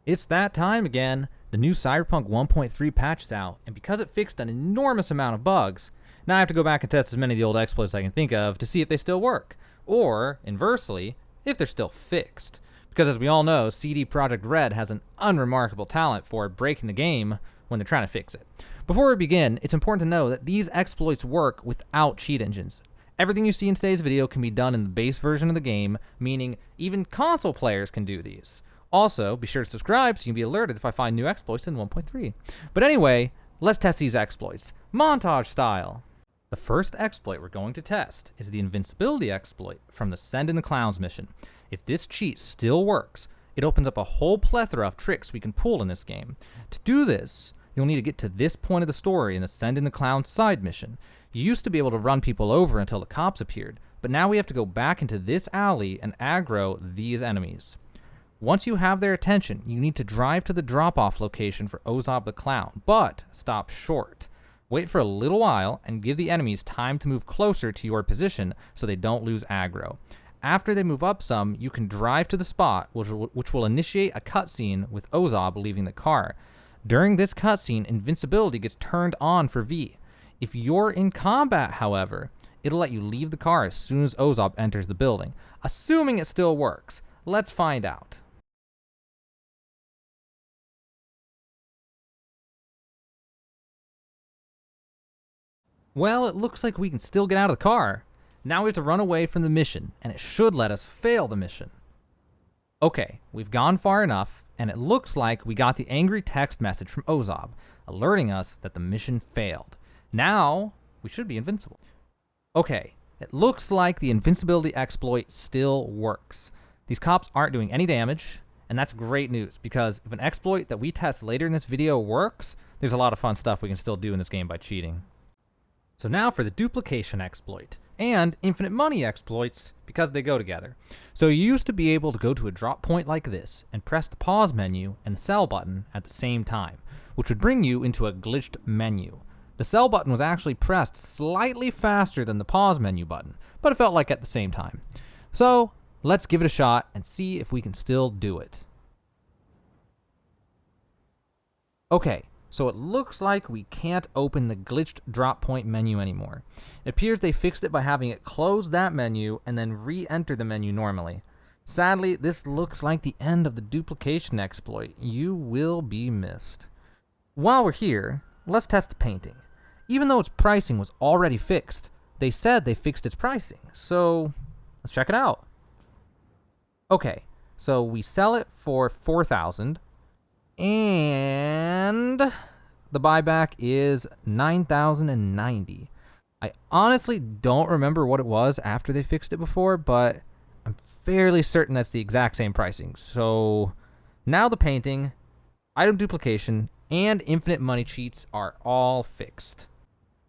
It's that time again. The new Cyberpunk 1.3 patch is out, and because it fixed an enormous amount of bugs, now I have to go back and test as many of the old exploits I can think of to see if they still work, or, inversely, if they're still fixed. Because as we all know, CD Projekt Red has an unremarkable talent for breaking the game when they're trying to fix it. Before we begin, it's important to know that these exploits work without cheat engines. Everything you see in today's video can be done in the base version of the game, meaning even console players can do these. Also, be sure to subscribe so you can be alerted if I find new exploits in 1.3. But anyway, let's test these exploits, montage style. The first exploit we're going to test is the Invincibility exploit from the Send in the Clowns mission. If this cheat still works, it opens up a whole plethora of tricks we can pull in this game. To do this, you'll need to get to this point of the story in the Send in the Clowns side mission. You used to be able to run people over until the cops appeared, but now we have to go back into this alley and aggro these enemies. Once you have their attention, you need to drive to the drop-off location for Ozob the Clown, but stop short. Wait for a little while and give the enemies time to move closer to your position so they don't lose aggro. After they move up some, you can drive to the spot, which will initiate a cutscene with Ozob leaving the car. During this cutscene, invincibility gets turned on for V. If you're in combat, however, it'll let you leave the car as soon as Ozob enters the building. Assuming it still works, let's find out. Well, it looks like we can still get out of the car. Now we have to run away from the mission, and it should let us fail the mission. Okay, we've gone far enough, and it looks like we got the angry text message from Ozob, alerting us that the mission failed. Now, we should be invincible. Okay, it looks like the invincibility exploit still works. These cops aren't doing any damage, and that's great news, because if an exploit that we test later in this video works, there's a lot of fun stuff we can still do in this game by cheating. So now for the Duplication exploit, and Infinite Money exploits, because they go together. So you used to be able to go to a drop point like this, and press the pause menu and the sell button at the same time, which would bring you into a glitched menu. The sell button was actually pressed slightly faster than the pause menu button, but it felt like at the same time. So let's give it a shot and see if we can still do it. Okay. So it looks like we can't open the glitched drop point menu anymore. It appears they fixed it by having it close that menu and then re-enter the menu normally. Sadly, this looks like the end of the duplication exploit. You will be missed. While we're here, let's test the painting. Even though its pricing was already fixed, they said they fixed its pricing. So let's check it out. Okay, so we sell it for $4,000. And the buyback is $9,090. I honestly don't remember what it was after they fixed it before, but I'm fairly certain that's the exact same pricing. So now the painting, item duplication, and infinite money cheats are all fixed.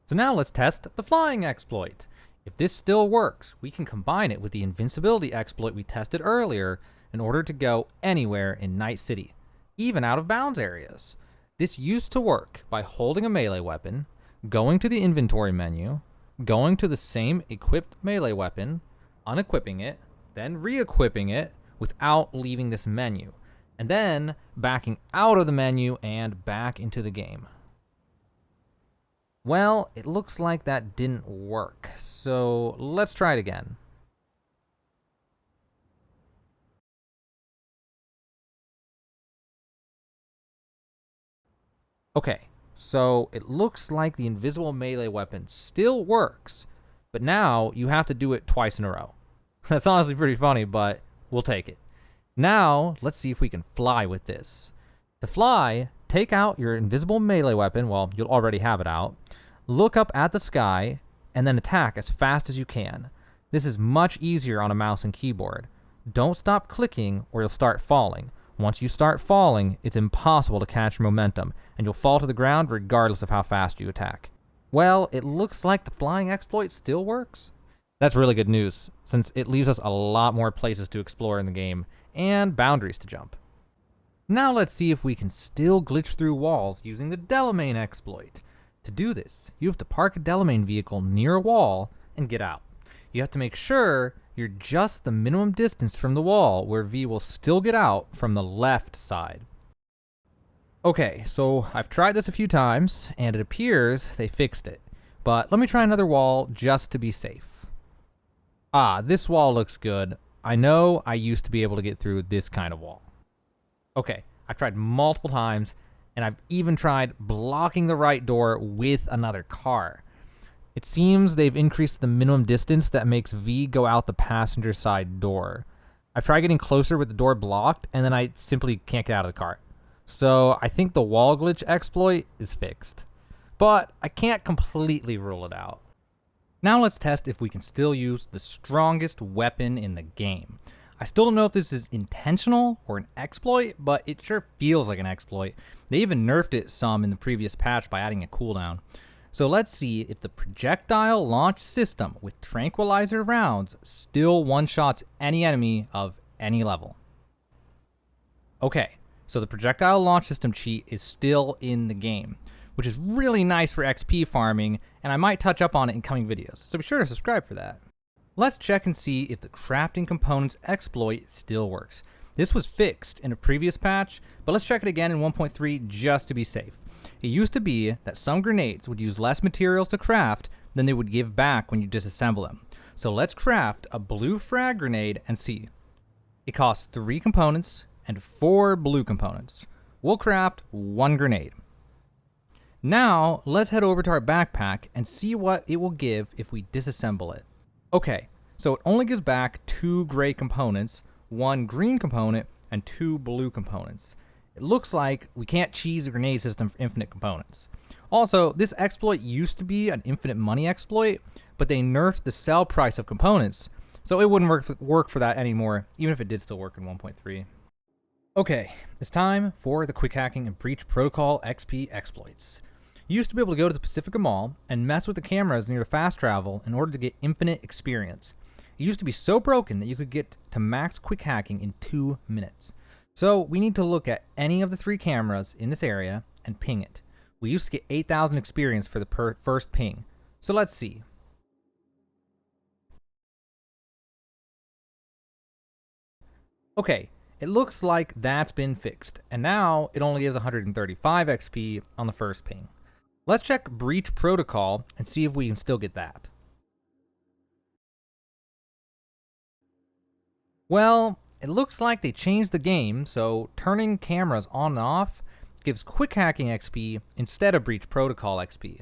So now let's test the flying exploit. If this still works, we can combine it with the invincibility exploit we tested earlier in order to go anywhere in Night City, even out of bounds areas. This used to work by holding a melee weapon, going to the inventory menu, going to the same equipped melee weapon, unequipping it, then re-equipping it without leaving this menu, and then backing out of the menu and back into the game. Well, it looks like that didn't work, so let's try it again. Okay, so it looks like the invisible melee weapon still works, but now you have to do it twice in a row. That's honestly pretty funny, but we'll take it. Now, let's see if we can fly with this. To fly, take out your invisible melee weapon, well, you'll already have it out, look up at the sky, and then attack as fast as you can. This is much easier on a mouse and keyboard. Don't stop clicking or you'll start falling. Once you start falling, it's impossible to catch momentum, and you'll fall to the ground regardless of how fast you attack. Well, it looks like the flying exploit still works. That's really good news, since it leaves us a lot more places to explore in the game, and boundaries to jump. Now let's see if we can still glitch through walls using the Delamain exploit. To do this, you have to park a Delamain vehicle near a wall and get out. You have to make sure you're just the minimum distance from the wall where V will still get out from the left side. Okay, so I've tried this a few times, and it appears they fixed it. But let me try another wall just to be safe. Ah, this wall looks good. I know I used to be able to get through this kind of wall. Okay, I've tried multiple times, and I've even tried blocking the right door with another car. It seems they've increased the minimum distance that makes V go out the passenger side door. I've tried getting closer with the door blocked, and then I simply can't get out of the car. So I think the wall glitch exploit is fixed. But I can't completely rule it out. Now let's test if we can still use the strongest weapon in the game. I still don't know if this is intentional or an exploit, but it sure feels like an exploit. They even nerfed it some in the previous patch by adding a cooldown. So let's see if the projectile launch system with tranquilizer rounds still one-shots any enemy of any level. Okay, so the projectile launch system cheat is still in the game, which is really nice for XP farming, and I might touch up on it in coming videos, so be sure to subscribe for that. Let's check and see if the crafting components exploit still works. This was fixed in a previous patch, but let's check it again in 1.3 just to be safe. It used to be that some grenades would use less materials to craft than they would give back when you disassemble them. So let's craft a blue frag grenade and see. It costs 3 components and 4 blue components. We'll craft 1 grenade. Now, let's head over to our backpack and see what it will give if we disassemble it. Okay, so it only gives back 2 gray components, 1 green component, and 2 blue components. It looks like we can't cheese the grenade system for infinite components. Also, this exploit used to be an infinite money exploit, but they nerfed the sell price of components, so it wouldn't work for that anymore, even if it did still work in 1.3. Okay, it's time for the quick hacking and breach protocol XP exploits. You used to be able to go to the Pacifica Mall and mess with the cameras near the fast travel in order to get infinite experience. It used to be so broken that you could get to max quick hacking in 2 minutes. So we need to look at any of the 3 cameras in this area and ping it. We used to get 8,000 experience for the first ping. So let's see. Okay, it looks like that's been fixed, and now it only gives 135 XP on the first ping. Let's check breach protocol and see if we can still get that. Well, it looks like they changed the game, so turning cameras on and off gives quick hacking XP instead of breach protocol XP.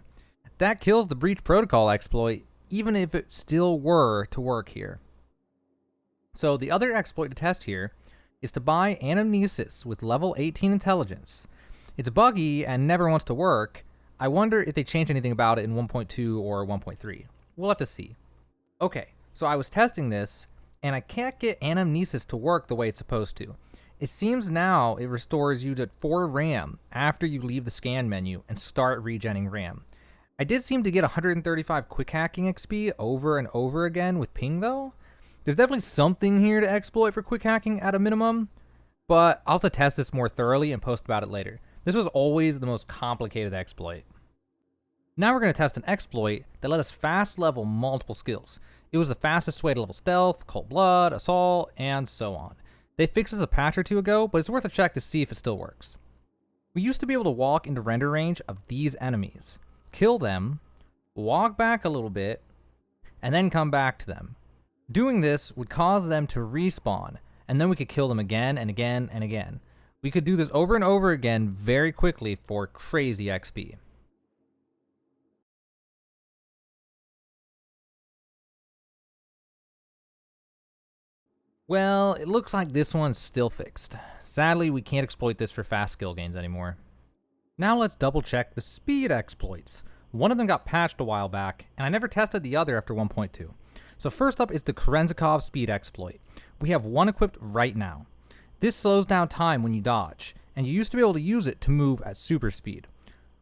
That kills the breach protocol exploit, even if it still were to work here. So the other exploit to test here is to buy Anamnesis with level 18 intelligence. It's buggy and never wants to work. I wonder if they changed anything about it in 1.2 or 1.3. We'll have to see. Okay, so I was testing this, and I can't get Anamnesis to work the way it's supposed to. It seems now it restores you to 4 RAM after you leave the scan menu and start regenning RAM. I did seem to get 135 quick hacking XP over and over again with ping though. There's definitely something here to exploit for quick hacking at a minimum, but I'll have to test this more thoroughly and post about it later. This was always the most complicated exploit. Now we're going to test an exploit that let us fast level multiple skills. It was the fastest way to level stealth, cold blood, assault, and so on. They fixed this a patch or 2 ago, but it's worth a check to see if it still works. We used to be able to walk into render range of these enemies, kill them, walk back a little bit, and then come back to them. Doing this would cause them to respawn, and then we could kill them again and again and again. We could do this over and over again very quickly for crazy XP. Well, it looks like this one's still fixed. Sadly, we can't exploit this for fast skill gains anymore. Now let's double check the speed exploits. One of them got patched a while back, and I never tested the other after 1.2. So first up is the Kerenzikov speed exploit. We have one equipped right now. This slows down time when you dodge, and you used to be able to use it to move at super speed.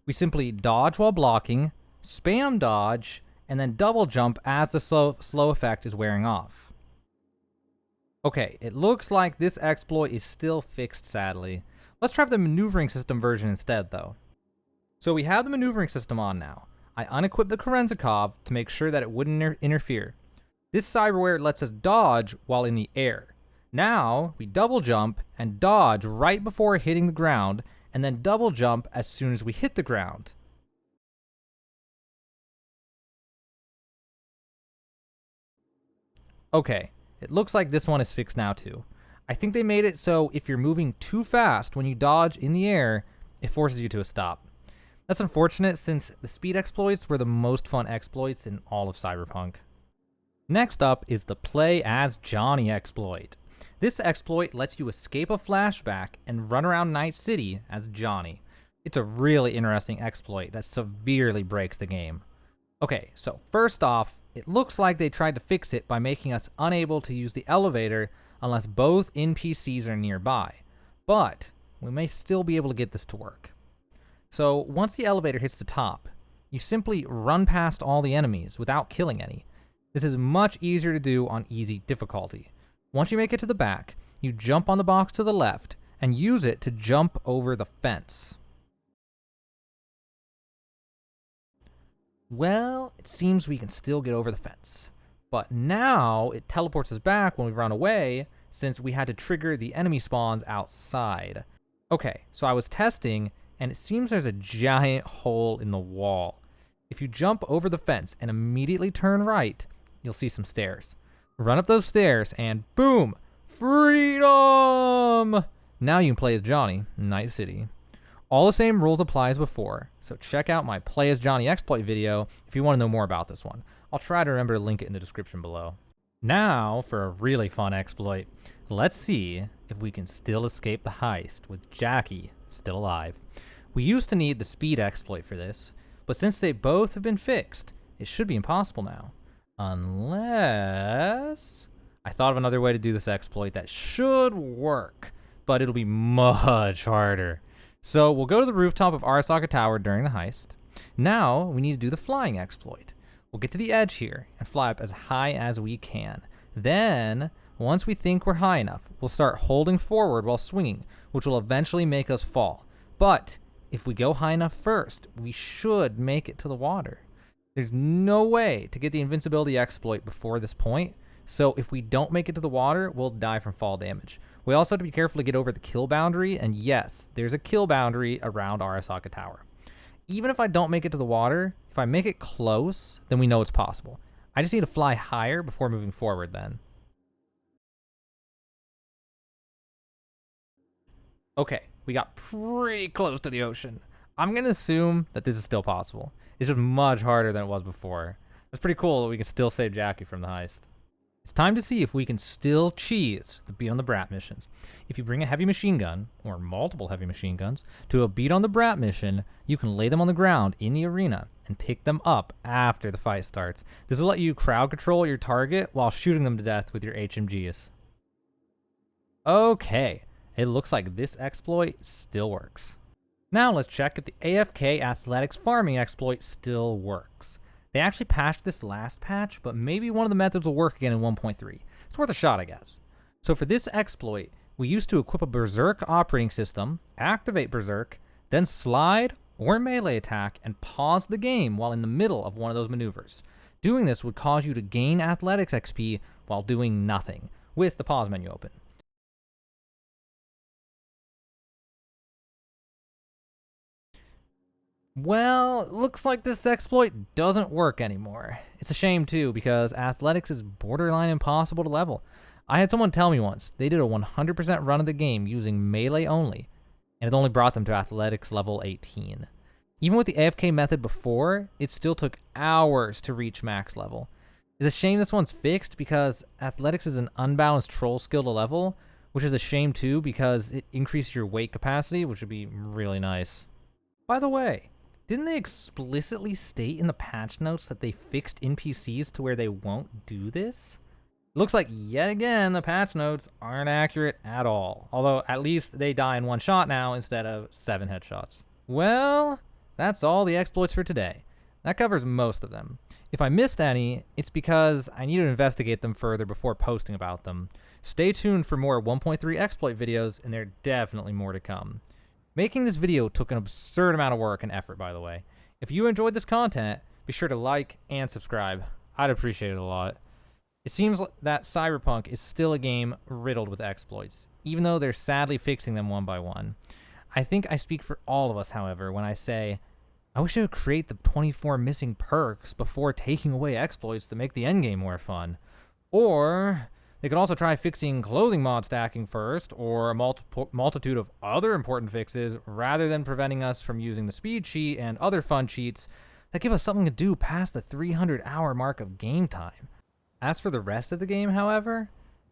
We simply dodge while blocking, spam dodge, and then double jump as the slow effect is wearing off. Okay, it looks like this exploit is still fixed, sadly. Let's try the maneuvering system version instead, though. So we have the maneuvering system on now. I unequipped the Kerenzikov to make sure that it wouldn't interfere. This cyberware lets us dodge while in the air. Now, we double jump and dodge right before hitting the ground, and then double jump as soon as we hit the ground. Okay, it looks like this one is fixed now too. I think they made it so if you're moving too fast when you dodge in the air, it forces you to a stop. That's unfortunate since the speed exploits were the most fun exploits in all of Cyberpunk. Next up is the Play as Johnny exploit. This exploit lets you escape a flashback and run around Night City as Johnny. It's a really interesting exploit that severely breaks the game. Okay, so first off, it looks like they tried to fix it by making us unable to use the elevator unless both NPCs are nearby. But we may still be able to get this to work. So once the elevator hits the top, you simply run past all the enemies without killing any. This is much easier to do on easy difficulty. Once you make it to the back, you jump on the box to the left and use it to jump over the fence. Well, it seems we can still get over the fence. But now it teleports us back when we run away since we had to trigger the enemy spawns outside. Okay, so I was testing and it seems there's a giant hole in the wall. If you jump over the fence and immediately turn right, you'll see some stairs. Run up those stairs and boom! Freedom! Now you can play as Johnny in Night City. All the same rules apply as before, so check out my Play as Johnny exploit video if you want to know more about this one. I'll try to remember to link it in the description below. Now for a really fun exploit. Let's see if we can still escape the heist with Jackie still alive. We used to need the speed exploit for this, but since they both have been fixed, it should be impossible now. Unless... I thought of another way to do this exploit that should work, but it'll be much harder. So we'll go to the rooftop of Arasaka Tower during the heist. Now we need to do the flying exploit. We'll get to the edge here and fly up as high as we can. Then, once we think we're high enough, we'll start holding forward while swinging, which will eventually make us fall. But if we go high enough first, we should make it to the water. There's no way to get the invincibility exploit before this point, so if we don't make it to the water, we'll die from fall damage. We also have to be careful to get over the kill boundary, and yes, there's a kill boundary around Arasaka Tower. Even if I don't make it to the water, if I make it close, then we know it's possible. I just need to fly higher before moving forward then. Okay, we got pretty close to the ocean. I'm going to assume that this is still possible. It's just much harder than it was before. It's pretty cool that we can still save Jackie from the heist. It's time to see if we can still cheese the Beat on the Brat missions. If you bring a heavy machine gun, or multiple heavy machine guns, to a Beat on the Brat mission, you can lay them on the ground in the arena and pick them up after the fight starts. This will let you crowd control your target while shooting them to death with your HMGs. Okay, it looks like this exploit still works. Now let's check if the AFK Athletics Farming exploit still works. They actually patched this last patch, but maybe one of the methods will work again in 1.3. It's worth a shot, I guess. So for this exploit, we used to equip a Berserk operating system, activate Berserk, then slide or melee attack and pause the game while in the middle of one of those maneuvers. Doing this would cause you to gain Athletics XP while doing nothing, with the pause menu open. Well, it looks like this exploit doesn't work anymore. It's a shame too, because athletics is borderline impossible to level. I had someone tell me once they did a 100% run of the game using melee only, and it only brought them to athletics level 18. Even with the AFK method before, it still took hours to reach max level. It's a shame this one's fixed because athletics is an unbalanced troll skill to level, which is a shame too because it increases your weight capacity, which would be really nice. By the way, didn't they explicitly state in the patch notes that they fixed NPCs to where they won't do this? Looks like yet again the patch notes aren't accurate at all. Although at least they die in one shot now instead of 7 headshots. Well, that's all the exploits for today. That covers most of them. If I missed any, it's because I need to investigate them further before posting about them. Stay tuned for more 1.3 exploit videos, and there are definitely more to come. Making this video took an absurd amount of work and effort, by the way. If you enjoyed this content, be sure to like and subscribe. I'd appreciate it a lot. It seems that Cyberpunk is still a game riddled with exploits, even though they're sadly fixing them one by one. I think I speak for all of us, however, when I say I wish they would create the 24 missing perks before taking away exploits to make the endgame more fun. Or they could also try fixing clothing mod stacking first, or a multitude of other important fixes, rather than preventing us from using the speed cheat and other fun cheats that give us something to do past the 300-hour mark of game time. As for the rest of the game, however,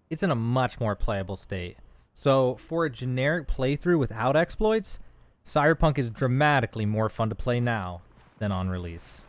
it's in a much more playable state. So for a generic playthrough without exploits, Cyberpunk is dramatically more fun to play now than on release.